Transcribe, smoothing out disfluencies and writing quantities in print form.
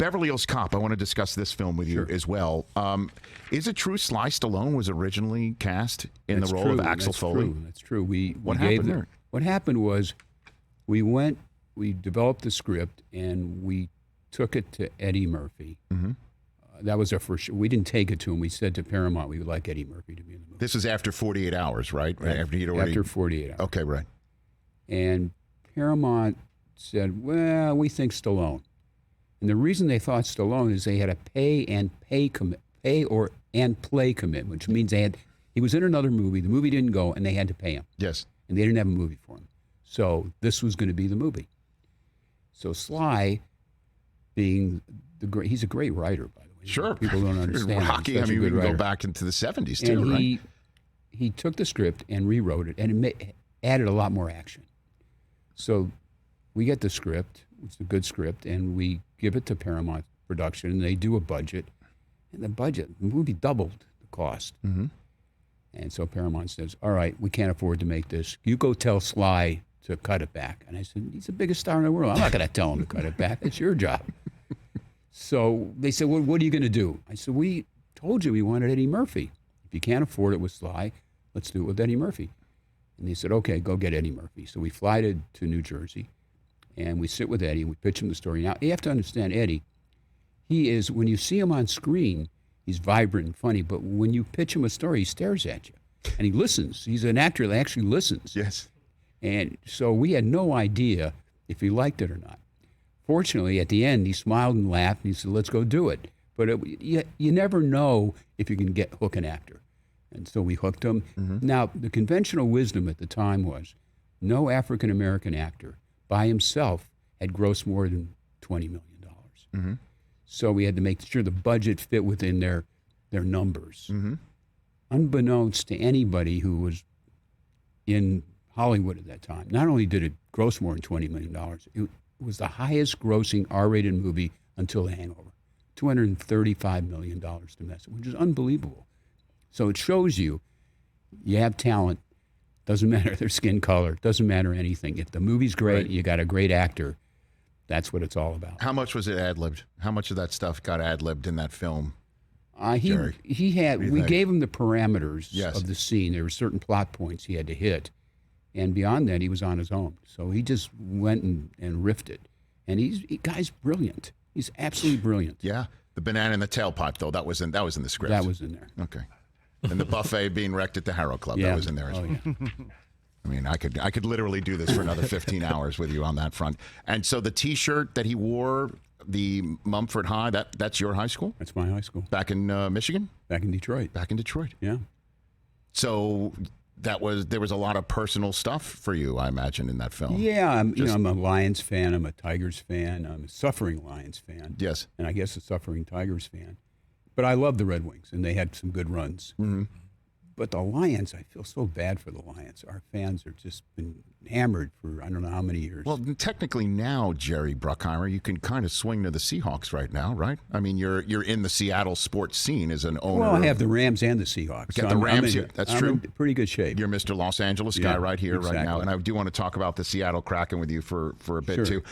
Beverly Hills Cop. I want to discuss this film with you as well. Is it true Sly Stallone was originally cast in the role of Axel Foley? That's true. What happened there? What happened was we developed the script, and we took it to Eddie Murphy. Mm-hmm. That was our first. We didn't take it to him. We said to Paramount we would like Eddie Murphy to be in the movie. This is after 48 hours, right? After 48 hours. Okay, right. And Paramount said, well, we think Stallone. And the reason they thought Stallone is they had a play commitment, which means he was in another movie. The movie didn't go, and they had to pay him. Yes. And they didn't have a movie for him. So this was going to be the movie. So Sly, being he's a great writer, by the way. Sure. People don't understand. Rocky, I mean, we can go back into the 70s too, and right? He took the script and rewrote it, and it added a lot more action. So we get the script, it's a good script, and we give it to Paramount Production, and they do a budget. And the movie doubled the cost. Mm-hmm. And so Paramount says, all right, we can't afford to make this. You go tell Sly to cut it back. And I said, he's the biggest star in the world. I'm not going to tell him to cut it back. It's your job. So they said, well, what are you going to do? I said, we told you we wanted Eddie Murphy. If you can't afford it with Sly, let's do it with Eddie Murphy. And they said, okay, go get Eddie Murphy. So we fly to New Jersey, and we sit with Eddie, and we pitch him the story. Now, you have to understand Eddie. He is, when you see him on screen, he's vibrant and funny, but when you pitch him a story, he stares at you, and he listens. He's an actor that actually listens. Yes. And so we had no idea if he liked it or not. Fortunately, at the end, he smiled and laughed, and he said, let's go do it. But you never know if you can hook an actor. And so we hooked him. Mm-hmm. Now, the conventional wisdom at the time was no African-American actor by himself had grossed more than $20 million. Mm-hmm. So we had to make sure the budget fit within their numbers. Mm-hmm. Unbeknownst to anybody who was in Hollywood at that time, not only did it gross more than $20 million, it was the highest grossing R-rated movie until The Hangover. $235 million domestic, which is unbelievable. So it shows you have talent. Doesn't matter their skin color. Doesn't matter anything. If the movie's great, you got a great actor. That's what it's all about. How much was it ad-libbed? How much of that stuff got ad-libbed in that film? We gave him the parameters Yes. of the scene. There were certain plot points he had to hit. And beyond that, he was on his own. So he just went and riffed it. And guy's brilliant. He's absolutely brilliant. Yeah. The banana in the tailpipe, though, that was in the script. That was in there. Okay. And the buffet being wrecked at the Harrow Club, that was in there as well. Yeah. I mean, I could literally do this for another 15 hours with you on that front. And so the T-shirt that he wore, the Mumford High, that's your high school? That's my high school. Back in Michigan? Back in Detroit. Back in Detroit. Yeah. So there was a lot of personal stuff for you, I imagine, in that film. Yeah, I'm a Lions fan. I'm a Tigers fan. I'm a suffering Lions fan. Yes. And I guess a suffering Tigers fan. But I love the Red Wings, and they had some good runs. Mm-hmm. But the Lions, I feel so bad for the Lions. Our fans have just been hammered for I don't know how many years. Well, technically now, Jerry Bruckheimer, you can kind of swing to the Seahawks right now, right? I mean, you're in the Seattle sports scene as an owner. Well, I have the Rams and the Seahawks. Got the Rams here. That's true. I'm in pretty good shape. You're Mr. Los Angeles guy right here, exactly. right now. And I do want to talk about the Seattle Kraken with you for a bit, too.